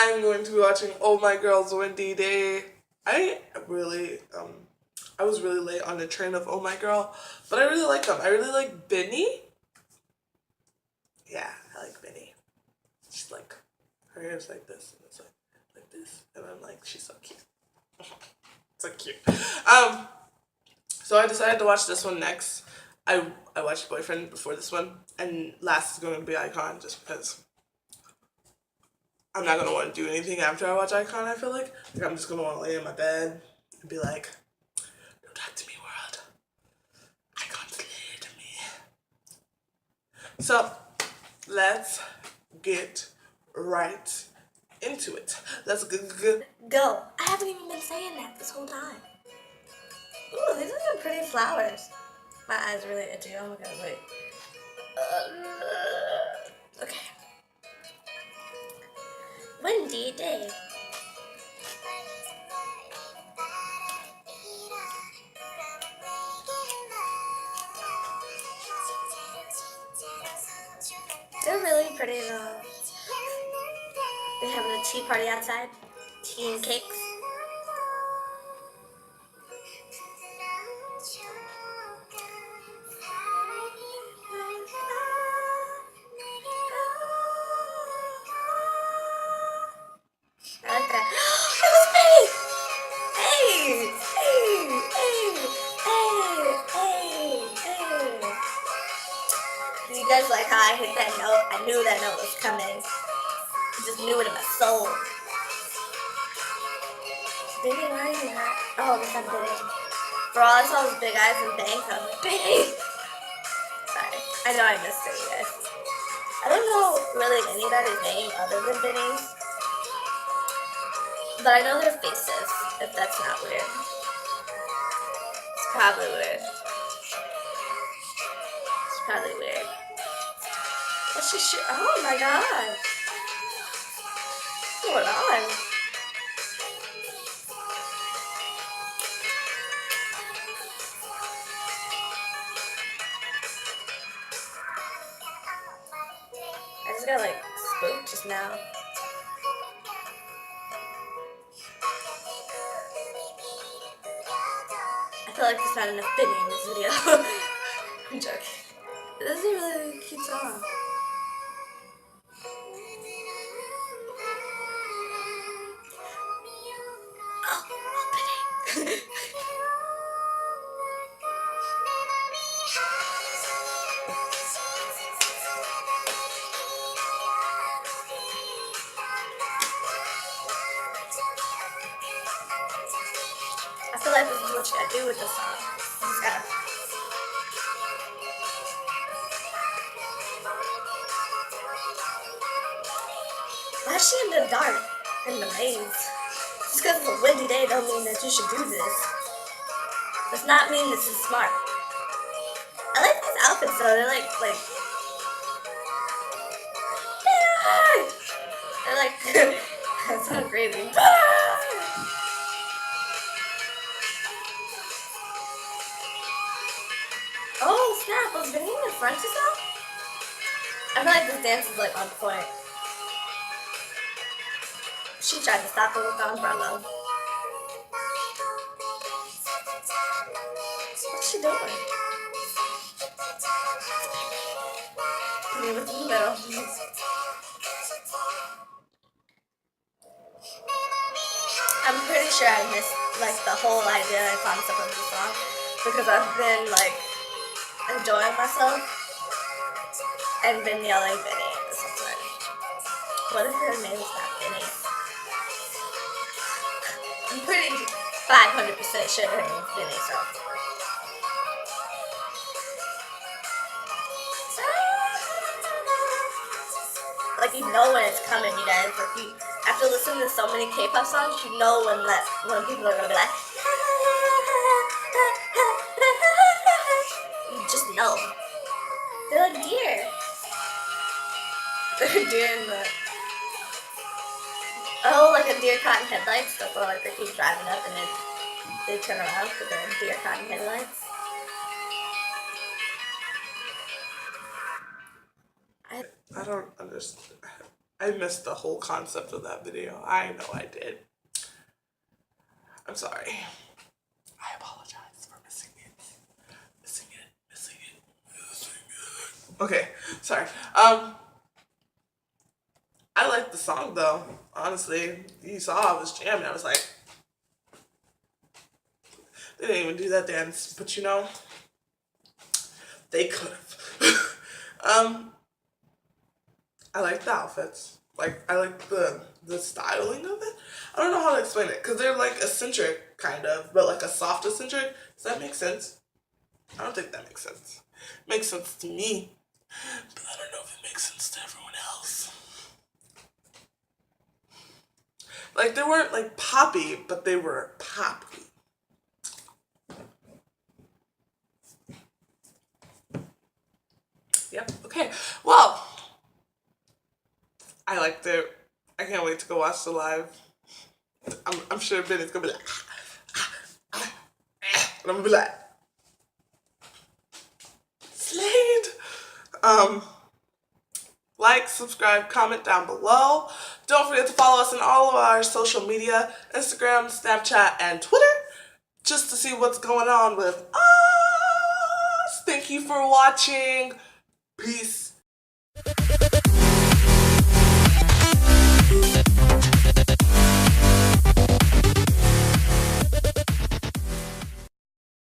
I'm going to be watching Oh My Girl's Windy Day. I really, I was really late on the train of Oh My Girl, but I really like them. I really like Benny. Yeah, I like Benny. She's like, her hair's like this, and it's like this, and I'm like, she's so cute. So cute. So I decided to watch this one next. I watched Boyfriend before this one, and last is going to be Icon, just because I'm not gonna want to do anything after I watch Icon. I feel like I'm just gonna want to lay in my bed and be like, "Don't talk to me, world. Icon's laid to me." So let's get right into it. Let's go. I haven't even been saying that this whole time. Ooh, these are some pretty flowers. My eyes are really itchy. Oh my god, wait. Okay. Windy day. They're really pretty though. They're having a tea party outside. Tea and cakes. I like that. It was me! Hey! Hey! Do you guys like how I hit that note? I knew that note was coming. I just knew it in my soul. Baby, why are you not? Oh, because I'm Biddy. For all I saw was big eyes and bangs, I was like, Biddy! Sorry. I know I missed it, you guys. I don't know really anybody's name other than Biddy's. But I know their faces, if that's not weird. It's probably weird. It's probably weird. What's she shoot? Oh my god. What's going on? I just got like spooked just now. I feel like there's not enough Biddy in this video. I'm joking. This is a really cute song. Oh, Biddy. I feel like this is what you gotta do with this song. You just gotta. Why is she in the dark, in the maze? Just because it's a windy day don't mean that you should do this. Does not mean this is smart. I like these outfits though. They're like they're like that's so crazy. Oh snap! Was Vinny in the front just now? I feel like this dance is like on point. She tried to stop her with the umbrella. What's she doing? Leave it in the middle. I'm pretty sure I missed like the whole idea and concept of the song because I've been like enjoying myself and been yelling Benny this whole time. What if her name is not Benny? I'm pretty 500% sure her name is Benny, so. Like you know when it's coming, you guys. Like you, after listening to so many K-pop songs, you know when people are gonna be like, you just know. They're like deer. They're deer in the. Oh, like a deer caught in headlights. That's why like they keep driving up and then they turn around because they're deer caught in headlights. I don't understand. I missed the whole concept of that video. I know I did. I'm sorry. I apologize for missing it. Missing it. Okay, sorry. I liked the song though. Honestly, you saw I was jamming. I was like, they didn't even do that dance, but you know, they could have. I like the outfits. Like I like the styling of it. I don't know how to explain it because they're like eccentric kind of, but like a soft eccentric. Does that make sense? I don't think that makes sense. Makes sense to me, but I don't know if it makes sense to everyone else. Like they weren't like poppy, but they were poppy. Yep. Okay. Well, I liked it. I can't wait to go watch the live. I'm sure Benny's gonna be like, and I'm gonna be like, Slade. Like, subscribe, comment down below. Don't forget to follow us on all of our social media, Instagram, Snapchat, and Twitter, just to see what's going on with us. Thank you for watching. Peace.